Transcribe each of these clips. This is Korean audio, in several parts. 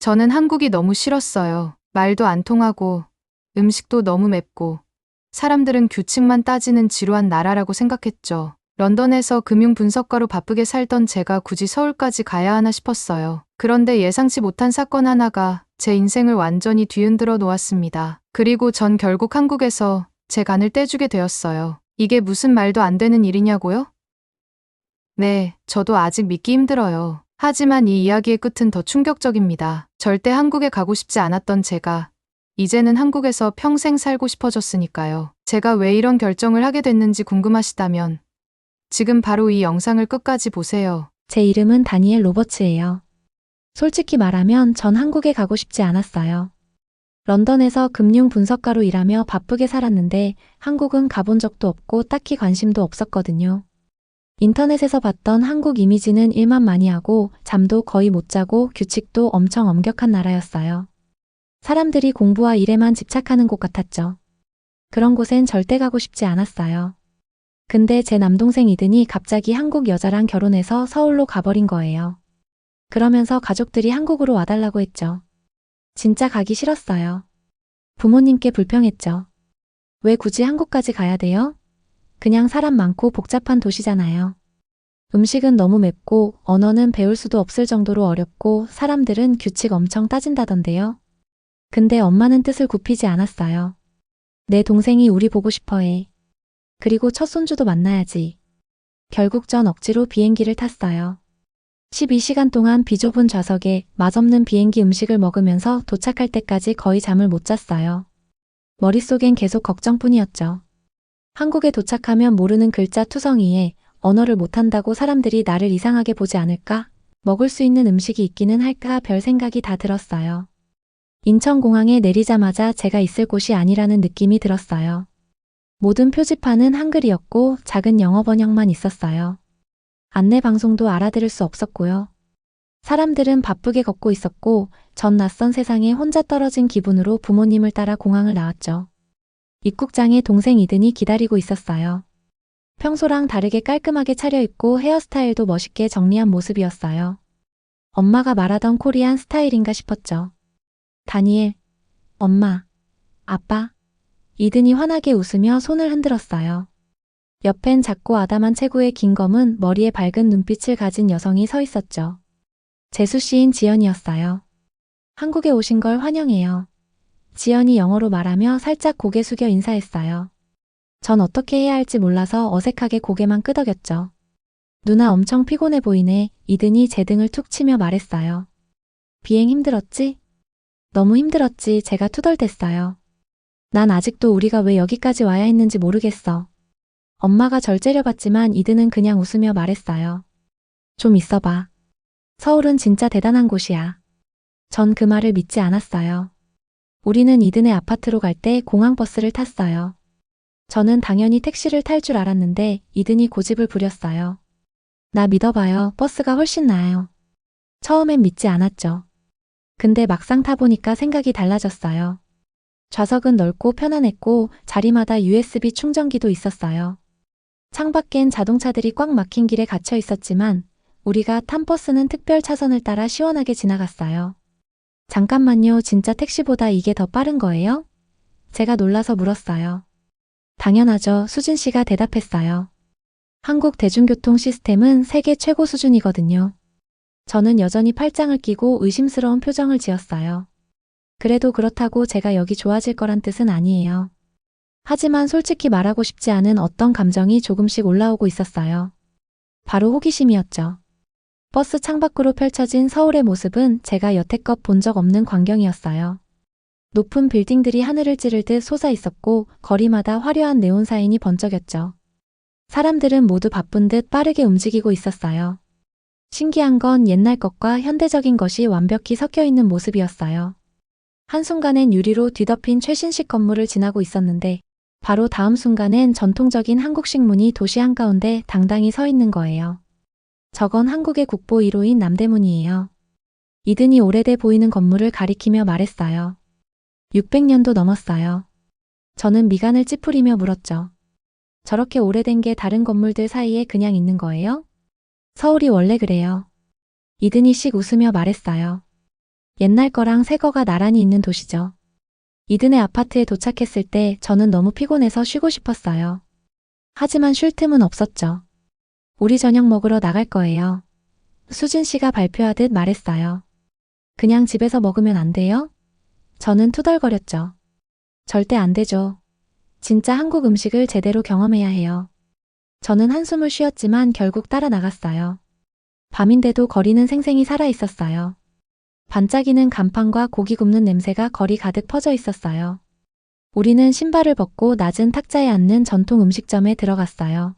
저는 한국이 너무 싫었어요. 말도 안 통하고, 음식도 너무 맵고, 사람들은 규칙만 따지는 지루한 나라라고 생각했죠. 런던에서 금융 분석가로 바쁘게 살던 제가 굳이 서울까지 가야 하나 싶었어요. 그런데 예상치 못한 사건 하나가 제 인생을 완전히 뒤흔들어 놓았습니다. 그리고 전 결국 한국에서 제 간을 떼주게 되었어요. 이게 무슨 말도 안 되는 일이냐고요? 네, 저도 아직 믿기 힘들어요. 하지만 이 이야기의 끝은 더 충격적입니다. 절대 한국에 가고 싶지 않았던 제가 이제는 한국에서 평생 살고 싶어졌으니까요. 제가 왜 이런 결정을 하게 됐는지 궁금하시다면 지금 바로 이 영상을 끝까지 보세요. 제 이름은 다니엘 로버츠예요. 솔직히 말하면 전 한국에 가고 싶지 않았어요. 런던에서 금융 분석가로 일하며 바쁘게 살았는데 한국은 가본 적도 없고 딱히 관심도 없었거든요. 인터넷에서 봤던 한국 이미지는 일만 많이 하고 잠도 거의 못 자고 규칙도 엄청 엄격한 나라였어요. 사람들이 공부와 일에만 집착하는 곳 같았죠. 그런 곳엔 절대 가고 싶지 않았어요. 근데 제 남동생 이든이 갑자기 한국 여자랑 결혼해서 서울로 가버린 거예요. 그러면서 가족들이 한국으로 와달라고 했죠. 진짜 가기 싫었어요. 부모님께 불평했죠. 왜 굳이 한국까지 가야 돼요? 그냥 사람 많고 복잡한 도시잖아요. 음식은 너무 맵고 언어는 배울 수도 없을 정도로 어렵고 사람들은 규칙 엄청 따진다던데요. 근데 엄마는 뜻을 굽히지 않았어요. 내 동생이 우리 보고 싶어 해. 그리고 첫 손주도 만나야지. 결국 전 억지로 비행기를 탔어요. 12시간 동안 비좁은 좌석에 맛없는 비행기 음식을 먹으면서 도착할 때까지 거의 잠을 못 잤어요. 머릿속엔 계속 걱정뿐이었죠. 한국에 도착하면 모르는 글자 투성이에 언어를 못한다고 사람들이 나를 이상하게 보지 않을까? 먹을 수 있는 음식이 있기는 할까? 별 생각이 다 들었어요. 인천공항에 내리자마자 제가 있을 곳이 아니라는 느낌이 들었어요. 모든 표지판은 한글이었고 작은 영어 번역만 있었어요. 안내 방송도 알아들을 수 없었고요. 사람들은 바쁘게 걷고 있었고 전 낯선 세상에 혼자 떨어진 기분으로 부모님을 따라 공항을 나왔죠. 입국장에 동생 이든이 기다리고 있었어요. 평소랑 다르게 깔끔하게 차려입고 헤어스타일도 멋있게 정리한 모습이었어요. 엄마가 말하던 코리안 스타일인가 싶었죠. 다니엘, 엄마, 아빠. 이든이 환하게 웃으며 손을 흔들었어요. 옆엔 작고 아담한 체구의 긴 검은 머리에 밝은 눈빛을 가진 여성이 서 있었죠. 재수 씨인 지연이었어요. 한국에 오신 걸 환영해요. 지연이 영어로 말하며 살짝 고개 숙여 인사했어요. 전 어떻게 해야 할지 몰라서 어색하게 고개만 끄덕였죠. 누나 엄청 피곤해 보이네. 이든이 제 등을 툭 치며 말했어요. 비행 힘들었지? 너무 힘들었지. 제가 투덜댔어요. 난 아직도 우리가 왜 여기까지 와야 했는지 모르겠어. 엄마가 절 째려봤지만 이든은 그냥 웃으며 말했어요. 좀 있어봐. 서울은 진짜 대단한 곳이야. 전 그 말을 믿지 않았어요. 우리는 이든의 아파트로 갈 때 공항버스를 탔어요. 저는 당연히 택시를 탈 줄 알았는데 이든이 고집을 부렸어요. 나 믿어봐요. 버스가 훨씬 나아요. 처음엔 믿지 않았죠. 근데 막상 타보니까 생각이 달라졌어요. 좌석은 넓고 편안했고 자리마다 USB 충전기도 있었어요. 창밖엔 자동차들이 꽉 막힌 길에 갇혀 있었지만 우리가 탄 버스는 특별 차선을 따라 시원하게 지나갔어요. 잠깐만요. 진짜 택시보다 이게 더 빠른 거예요? 제가 놀라서 물었어요. 당연하죠. 수진 씨가 대답했어요. 한국 대중교통 시스템은 세계 최고 수준이거든요. 저는 여전히 팔짱을 끼고 의심스러운 표정을 지었어요. 그래도 그렇다고 제가 여기 좋아질 거란 뜻은 아니에요. 하지만 솔직히 말하고 싶지 않은 어떤 감정이 조금씩 올라오고 있었어요. 바로 호기심이었죠. 버스 창밖으로 펼쳐진 서울의 모습은 제가 여태껏 본 적 없는 광경이었어요. 높은 빌딩들이 하늘을 찌를 듯 솟아 있었고 거리마다 화려한 네온 사인이 번쩍였죠. 사람들은 모두 바쁜 듯 빠르게 움직이고 있었어요. 신기한 건 옛날 것과 현대적인 것이 완벽히 섞여 있는 모습이었어요. 한순간엔 유리로 뒤덮인 최신식 건물을 지나고 있었는데 바로 다음 순간엔 전통적인 한국식 문이 도시 한가운데 당당히 서 있는 거예요. 저건 한국의 국보 1호인 남대문이에요. 이든이 오래돼 보이는 건물을 가리키며 말했어요. 600년도 넘었어요. 저는 미간을 찌푸리며 물었죠. 저렇게 오래된 게 다른 건물들 사이에 그냥 있는 거예요? 서울이 원래 그래요. 이든이 씩 웃으며 말했어요. 옛날 거랑 새 거가 나란히 있는 도시죠. 이든의 아파트에 도착했을 때 저는 너무 피곤해서 쉬고 싶었어요. 하지만 쉴 틈은 없었죠. 우리 저녁 먹으러 나갈 거예요. 수진 씨가 발표하듯 말했어요. 그냥 집에서 먹으면 안 돼요? 저는 투덜거렸죠. 절대 안 되죠. 진짜 한국 음식을 제대로 경험해야 해요. 저는 한숨을 쉬었지만 결국 따라 나갔어요. 밤인데도 거리는 생생히 살아 있었어요. 반짝이는 간판과 고기 굽는 냄새가 거리 가득 퍼져 있었어요. 우리는 신발을 벗고 낮은 탁자에 앉는 전통 음식점에 들어갔어요.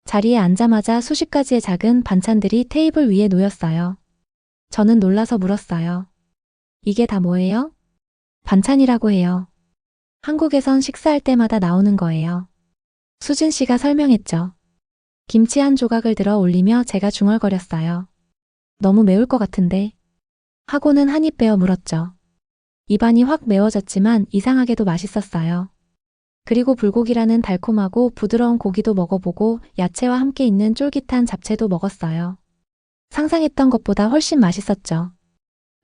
자리에 앉자마자 수십 가지의 작은 반찬들이 테이블 위에 놓였어요. 저는 놀라서 물었어요. 이게 다 뭐예요? 반찬이라고 해요. 한국에선 식사할 때마다 나오는 거예요. 수진 씨가 설명했죠. 김치 한 조각을 들어 올리며 제가 중얼거렸어요. 너무 매울 것 같은데. 하고는 한 입 베어 물었죠. 입안이 확 매워졌지만 이상하게도 맛있었어요. 그리고 불고기라는 달콤하고 부드러운 고기도 먹어보고 야채와 함께 있는 쫄깃한 잡채도 먹었어요. 상상했던 것보다 훨씬 맛있었죠.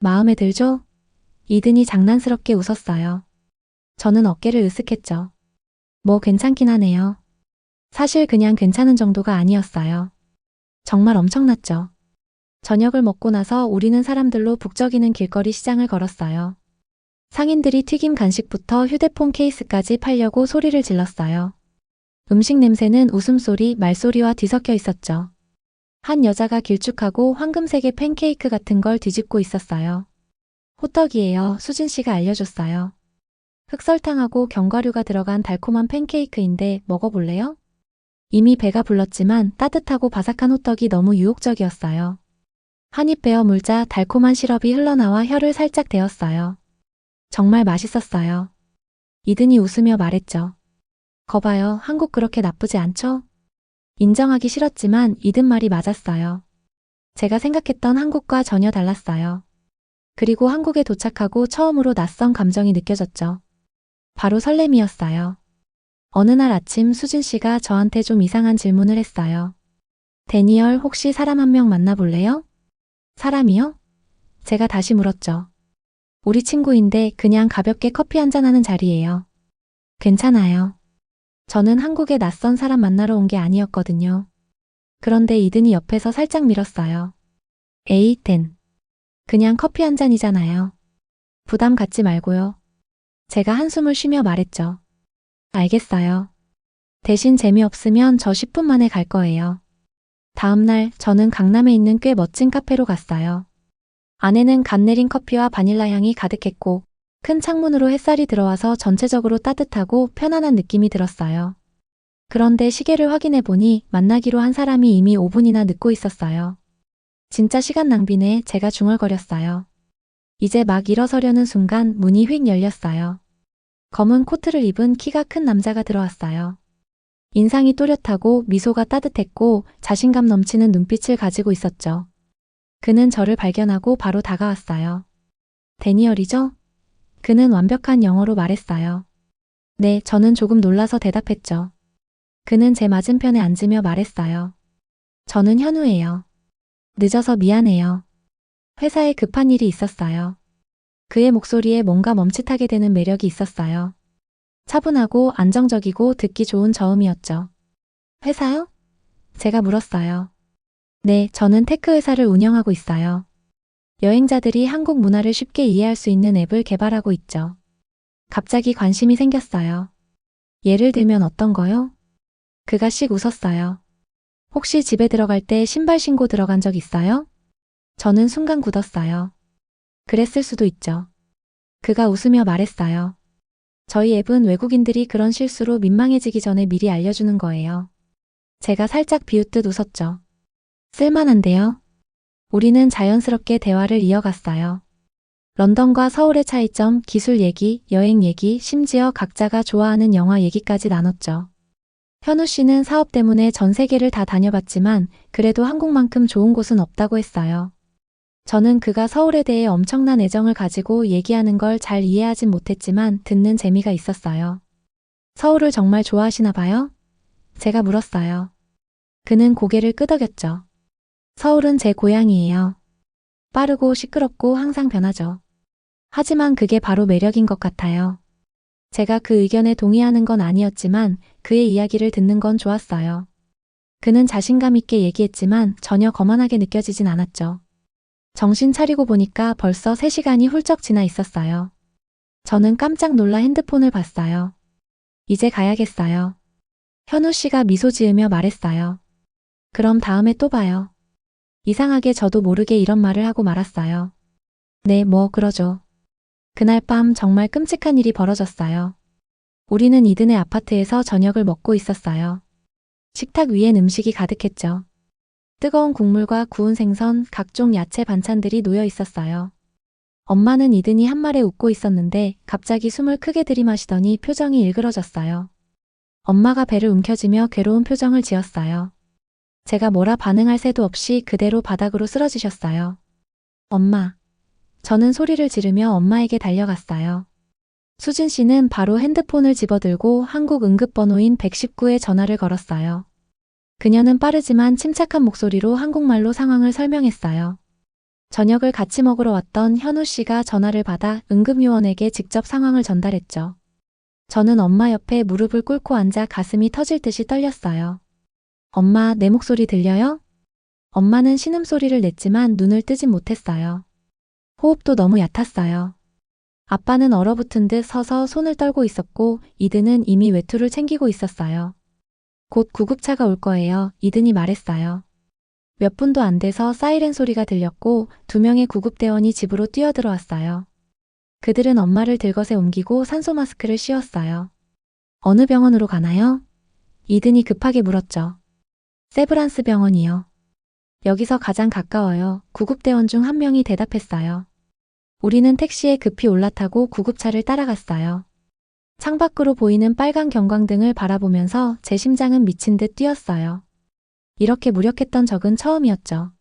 마음에 들죠? 이든이 장난스럽게 웃었어요. 저는 어깨를 으쓱했죠. 뭐 괜찮긴 하네요. 사실 그냥 괜찮은 정도가 아니었어요. 정말 엄청났죠. 저녁을 먹고 나서 우리는 사람들로 북적이는 길거리 시장을 걸었어요. 상인들이 튀김 간식부터 휴대폰 케이스까지 팔려고 소리를 질렀어요. 음식 냄새는 웃음소리, 말소리와 뒤섞여 있었죠. 한 여자가 길쭉하고 황금색의 팬케이크 같은 걸 뒤집고 있었어요. 호떡이에요. 수진 씨가 알려줬어요. 흑설탕하고 견과류가 들어간 달콤한 팬케이크인데 먹어볼래요? 이미 배가 불렀지만 따뜻하고 바삭한 호떡이 너무 유혹적이었어요. 한 입 베어 물자 달콤한 시럽이 흘러나와 혀를 살짝 데웠어요. 정말 맛있었어요. 이든이 웃으며 말했죠. 거봐요, 한국 그렇게 나쁘지 않죠? 인정하기 싫었지만 이든 말이 맞았어요. 제가 생각했던 한국과 전혀 달랐어요. 그리고 한국에 도착하고 처음으로 낯선 감정이 느껴졌죠. 바로 설렘이었어요. 어느 날 아침 수진 씨가 저한테 좀 이상한 질문을 했어요. 데니얼, 혹시 사람 한 명 만나볼래요? 사람이요? 제가 다시 물었죠. 우리 친구인데 그냥 가볍게 커피 한잔 하는 자리예요. 괜찮아요. 저는 한국에 낯선 사람 만나러 온 게 아니었거든요. 그런데 이든이 옆에서 살짝 밀었어요. 에이, 그냥 커피 한 잔이잖아요. 부담 갖지 말고요. 제가 한숨을 쉬며 말했죠. 알겠어요. 대신 재미없으면 저 10분 만에 갈 거예요. 다음날 저는 강남에 있는 꽤 멋진 카페로 갔어요. 안에는 갓 내린 커피와 바닐라 향이 가득했고 큰 창문으로 햇살이 들어와서 전체적으로 따뜻하고 편안한 느낌이 들었어요. 그런데 시계를 확인해 보니 만나기로 한 사람이 이미 5분이나 늦고 있었어요. 진짜 시간 낭비네. 제가 중얼거렸어요. 이제 막 일어서려는 순간 문이 휙 열렸어요. 검은 코트를 입은 키가 큰 남자가 들어왔어요. 인상이 또렷하고 미소가 따뜻했고 자신감 넘치는 눈빛을 가지고 있었죠. 그는 저를 발견하고 바로 다가왔어요. 데니얼이죠? 그는 완벽한 영어로 말했어요. 네, 저는 조금 놀라서 대답했죠. 그는 제 맞은편에 앉으며 말했어요. 저는 현우예요. 늦어서 미안해요. 회사에 급한 일이 있었어요. 그의 목소리에 뭔가 멈칫하게 되는 매력이 있었어요. 차분하고 안정적이고 듣기 좋은 저음이었죠. 회사요? 제가 물었어요. 네, 저는 테크 회사를 운영하고 있어요. 여행자들이 한국 문화를 쉽게 이해할 수 있는 앱을 개발하고 있죠. 갑자기 관심이 생겼어요. 예를 들면 어떤 거요? 그가 씩 웃었어요. 혹시 집에 들어갈 때 신발 신고 들어간 적 있어요? 저는 순간 굳었어요. 그랬을 수도 있죠. 그가 웃으며 말했어요. 저희 앱은 외국인들이 그런 실수로 민망해지기 전에 미리 알려주는 거예요. 제가 살짝 비웃듯 웃었죠. 쓸만한데요? 우리는 자연스럽게 대화를 이어갔어요. 런던과 서울의 차이점, 기술 얘기, 여행 얘기, 심지어 각자가 좋아하는 영화 얘기까지 나눴죠. 현우 씨는 사업 때문에 전 세계를 다 다녀봤지만 그래도 한국만큼 좋은 곳은 없다고 했어요. 저는 그가 서울에 대해 엄청난 애정을 가지고 얘기하는 걸 잘 이해하진 못했지만 듣는 재미가 있었어요. 서울을 정말 좋아하시나 봐요? 제가 물었어요. 그는 고개를 끄덕였죠. 서울은 제 고향이에요. 빠르고 시끄럽고 항상 변하죠. 하지만 그게 바로 매력인 것 같아요. 제가 그 의견에 동의하는 건 아니었지만 그의 이야기를 듣는 건 좋았어요. 그는 자신감 있게 얘기했지만 전혀 거만하게 느껴지진 않았죠. 정신 차리고 보니까 벌써 3시간이 훌쩍 지나 있었어요. 저는 깜짝 놀라 핸드폰을 봤어요. 이제 가야겠어요. 현우 씨가 미소 지으며 말했어요. 그럼 다음에 또 봐요. 이상하게 저도 모르게 이런 말을 하고 말았어요. 네, 뭐 그러죠. 그날 밤 정말 끔찍한 일이 벌어졌어요. 우리는 이든의 아파트에서 저녁을 먹고 있었어요. 식탁 위엔 음식이 가득했죠. 뜨거운 국물과 구운 생선, 각종 야채 반찬들이 놓여 있었어요. 엄마는 이든이 한 말에 웃고 있었는데 갑자기 숨을 크게 들이마시더니 표정이 일그러졌어요. 엄마가 배를 움켜쥐며 괴로운 표정을 지었어요. 제가 뭐라 반응할 새도 없이 그대로 바닥으로 쓰러지셨어요. 엄마. 저는 소리를 지르며 엄마에게 달려갔어요. 수진 씨는 바로 핸드폰을 집어들고 한국 응급번호인 119에 전화를 걸었어요. 그녀는 빠르지만 침착한 목소리로 한국말로 상황을 설명했어요. 저녁을 같이 먹으러 왔던 현우 씨가 전화를 받아 응급요원에게 직접 상황을 전달했죠. 저는 엄마 옆에 무릎을 꿇고 앉아 가슴이 터질 듯이 떨렸어요. 엄마, 내 목소리 들려요? 엄마는 신음소리를 냈지만 눈을 뜨진 못했어요. 호흡도 너무 얕았어요. 아빠는 얼어붙은 듯 서서 손을 떨고 있었고 이든은 이미 외투를 챙기고 있었어요. 곧 구급차가 올 거예요. 이든이 말했어요. 몇 분도 안 돼서 사이렌 소리가 들렸고 2명의 구급대원이 집으로 뛰어들어왔어요. 그들은 엄마를 들것에 옮기고 산소 마스크를 씌웠어요. 어느 병원으로 가나요? 이든이 급하게 물었죠. 세브란스 병원이요. 여기서 가장 가까워요. 구급대원 중 한 명이 대답했어요. 우리는 택시에 급히 올라타고 구급차를 따라갔어요. 창밖으로 보이는 빨간 경광등을 바라보면서 제 심장은 미친 듯 뛰었어요. 이렇게 무력했던 적은 처음이었죠.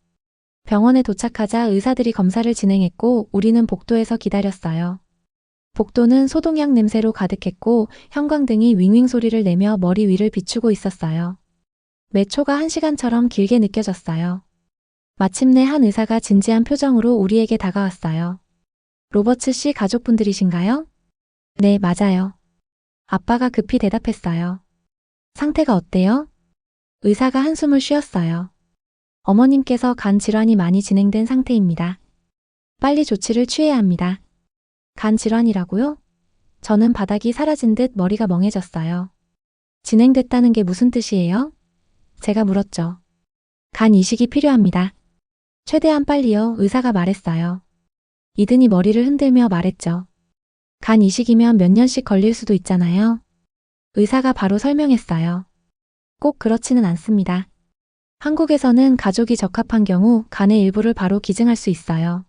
병원에 도착하자 의사들이 검사를 진행했고 우리는 복도에서 기다렸어요. 복도는 소독약 냄새로 가득했고 형광등이 윙윙 소리를 내며 머리 위를 비추고 있었어요. 매 초가 1시간처럼 길게 느껴졌어요. 마침내 한 의사가 진지한 표정으로 우리에게 다가왔어요. 로버츠 씨 가족분들이신가요? 네, 맞아요. 아빠가 급히 대답했어요. 상태가 어때요? 의사가 한숨을 쉬었어요. 어머님께서 간 질환이 많이 진행된 상태입니다. 빨리 조치를 취해야 합니다. 간 질환이라고요? 저는 바닥이 사라진 듯 머리가 멍해졌어요. 진행됐다는 게 무슨 뜻이에요? 제가 물었죠. 간 이식이 필요합니다. 최대한 빨리요, 의사가 말했어요. 이든이 머리를 흔들며 말했죠. 간 이식이면 몇 년씩 걸릴 수도 있잖아요. 의사가 바로 설명했어요. 꼭 그렇지는 않습니다. 한국에서는 가족이 적합한 경우 간의 일부를 바로 기증할 수 있어요.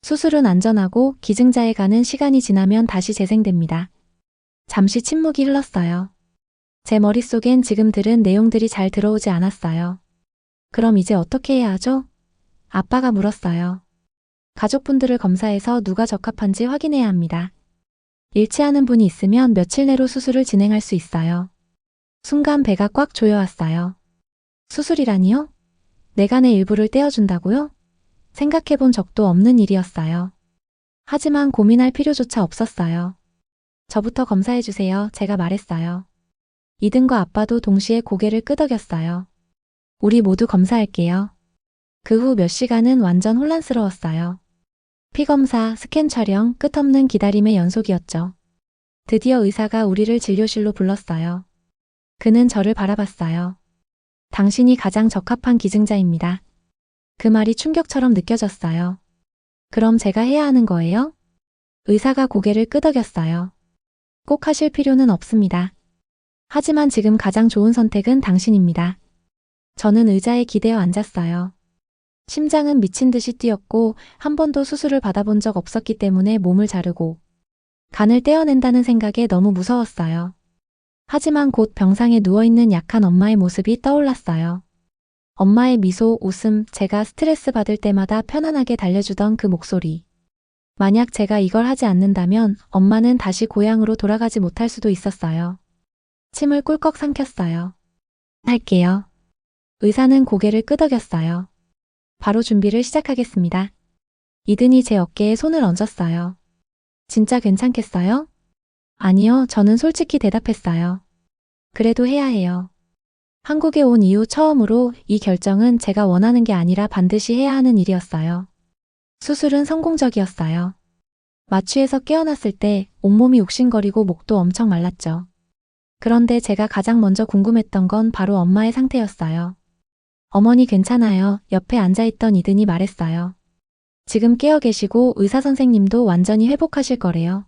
수술은 안전하고 기증자의 간은 시간이 지나면 다시 재생됩니다. 잠시 침묵이 흘렀어요. 제 머릿속엔 지금 들은 내용들이 잘 들어오지 않았어요. 그럼 이제 어떻게 해야 하죠? 아빠가 물었어요. 가족분들을 검사해서 누가 적합한지 확인해야 합니다. 일치하는 분이 있으면 며칠 내로 수술을 진행할 수 있어요. 순간 배가 꽉 조여왔어요. 수술이라니요? 내 간의 일부를 떼어준다고요? 생각해본 적도 없는 일이었어요. 하지만 고민할 필요조차 없었어요. 저부터 검사해주세요. 제가 말했어요. 이든과 아빠도 동시에 고개를 끄덕였어요. 우리 모두 검사할게요. 그 후 몇 시간은 완전 혼란스러웠어요. 피검사, 스캔 촬영, 끝없는 기다림의 연속이었죠. 드디어 의사가 우리를 진료실로 불렀어요. 그는 저를 바라봤어요. 당신이 가장 적합한 기증자입니다. 그 말이 충격처럼 느껴졌어요. 그럼 제가 해야 하는 거예요? 의사가 고개를 끄덕였어요. 꼭 하실 필요는 없습니다. 하지만 지금 가장 좋은 선택은 당신입니다. 저는 의자에 기대어 앉았어요. 심장은 미친 듯이 뛰었고 한 번도 수술을 받아본 적 없었기 때문에 몸을 자르고 간을 떼어낸다는 생각에 너무 무서웠어요. 하지만 곧 병상에 누워있는 약한 엄마의 모습이 떠올랐어요. 엄마의 미소, 웃음, 제가 스트레스 받을 때마다 편안하게 달래주던 그 목소리. 만약 제가 이걸 하지 않는다면 엄마는 다시 고향으로 돌아가지 못할 수도 있었어요. 침을 꿀꺽 삼켰어요. 할게요. 의사는 고개를 끄덕였어요. 바로 준비를 시작하겠습니다. 이든이 제 어깨에 손을 얹었어요. 진짜 괜찮겠어요? 아니요, 저는 솔직히 대답했어요. 그래도 해야 해요. 한국에 온 이후 처음으로 이 결정은 제가 원하는 게 아니라 반드시 해야 하는 일이었어요. 수술은 성공적이었어요. 마취에서 깨어났을 때 온몸이 욱신거리고 목도 엄청 말랐죠. 그런데 제가 가장 먼저 궁금했던 건 바로 엄마의 상태였어요. 어머니 괜찮아요. 옆에 앉아있던 이든이 말했어요. 지금 깨어 계시고 의사 선생님도 완전히 회복하실 거래요.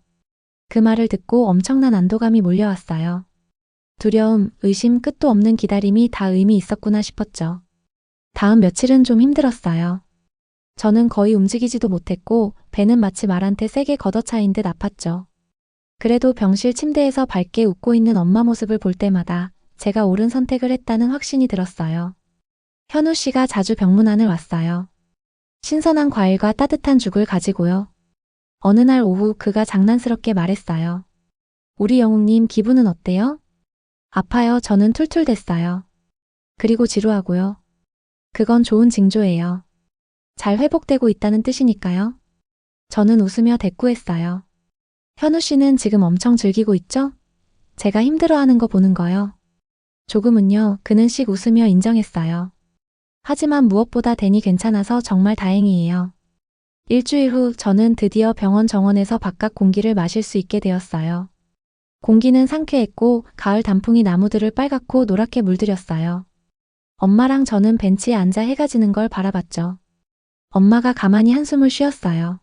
그 말을 듣고 엄청난 안도감이 몰려왔어요. 두려움, 의심, 끝도 없는 기다림이 다 의미 있었구나 싶었죠. 다음 며칠은 좀 힘들었어요. 저는 거의 움직이지도 못했고 배는 마치 말한테 세게 걷어차인 듯 아팠죠. 그래도 병실 침대에서 밝게 웃고 있는 엄마 모습을 볼 때마다 제가 옳은 선택을 했다는 확신이 들었어요. 현우 씨가 자주 병문안을 왔어요. 신선한 과일과 따뜻한 죽을 가지고요. 어느 날 오후 그가 장난스럽게 말했어요. 우리 영웅님 기분은 어때요? 아파요. 저는 툴툴댔어요. 그리고 지루하고요. 그건 좋은 징조예요. 잘 회복되고 있다는 뜻이니까요. 저는 웃으며 대꾸했어요. 현우 씨는 지금 엄청 즐기고 있죠? 제가 힘들어하는 거 보는 거요. 조금은요. 그는 씩 웃으며 인정했어요. 하지만 무엇보다 댄이 괜찮아서 정말 다행이에요. 일주일 후 저는 드디어 병원 정원에서 바깥 공기를 마실 수 있게 되었어요. 공기는 상쾌했고 가을 단풍이 나무들을 빨갛고 노랗게 물들였어요. 엄마랑 저는 벤치에 앉아 해가 지는 걸 바라봤죠. 엄마가 가만히 한숨을 쉬었어요.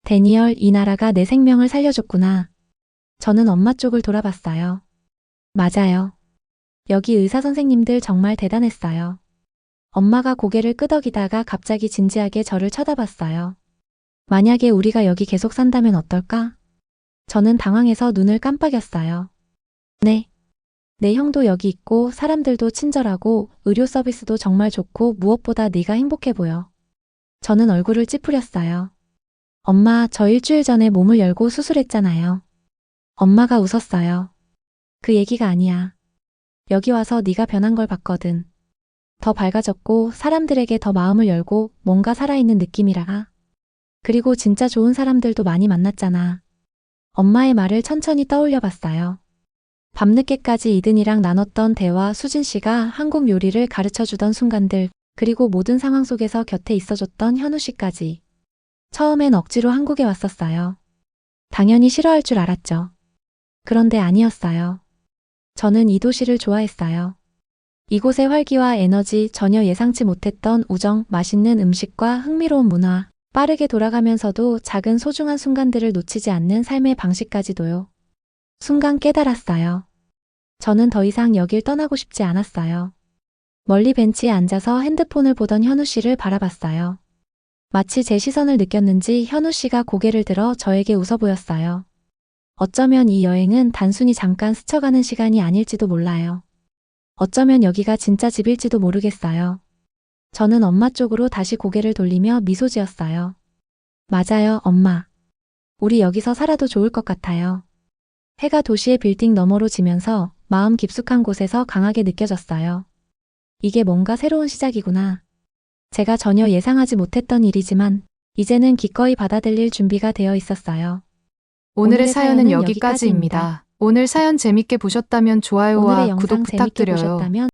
데니얼, 이 나라가 내 생명을 살려줬구나. 저는 엄마 쪽을 돌아봤어요. 맞아요. 여기 의사 선생님들 정말 대단했어요. 엄마가 고개를 끄덕이다가 갑자기 진지하게 저를 쳐다봤어요. 만약에 우리가 여기 계속 산다면 어떨까? 저는 당황해서 눈을 깜빡였어요. 네. 내 형도 여기 있고 사람들도 친절하고 의료 서비스도 정말 좋고 무엇보다 네가 행복해 보여. 저는 얼굴을 찌푸렸어요. 엄마, 저 일주일 전에 몸을 열고 수술했잖아요. 엄마가 웃었어요. 그 얘기가 아니야. 여기 와서 네가 변한 걸 봤거든. 더 밝아졌고 사람들에게 더 마음을 열고 뭔가 살아있는 느낌이라. 그리고 진짜 좋은 사람들도 많이 만났잖아. 엄마의 말을 천천히 떠올려 봤어요. 밤늦게까지 이든이랑 나눴던 대화, 수진 씨가 한국 요리를 가르쳐 주던 순간들, 그리고 모든 상황 속에서 곁에 있어줬던 현우 씨까지. 처음엔 억지로 한국에 왔었어요. 당연히 싫어할 줄 알았죠. 그런데 아니었어요. 저는 이 도시를 좋아했어요. 이곳의 활기와 에너지, 전혀 예상치 못했던 우정, 맛있는 음식과 흥미로운 문화, 빠르게 돌아가면서도 작은 소중한 순간들을 놓치지 않는 삶의 방식까지도요. 순간 깨달았어요. 저는 더 이상 여길 떠나고 싶지 않았어요. 멀리 벤치에 앉아서 핸드폰을 보던 현우 씨를 바라봤어요. 마치 제 시선을 느꼈는지 현우 씨가 고개를 들어 저에게 웃어 보였어요. 어쩌면 이 여행은 단순히 잠깐 스쳐가는 시간이 아닐지도 몰라요. 어쩌면 여기가 진짜 집일지도 모르겠어요. 저는 엄마 쪽으로 다시 고개를 돌리며 미소 지었어요. 맞아요, 엄마. 우리 여기서 살아도 좋을 것 같아요. 해가 도시의 빌딩 너머로 지면서 마음 깊숙한 곳에서 강하게 느껴졌어요. 이게 뭔가 새로운 시작이구나. 제가 전혀 예상하지 못했던 일이지만 이제는 기꺼이 받아들일 준비가 되어 있었어요. 오늘의 사연은 여기까지입니다. 오늘 사연 재밌게 보셨다면 오늘의 좋아요와 영상 구독 재밌게 부탁드려요. 보셨다면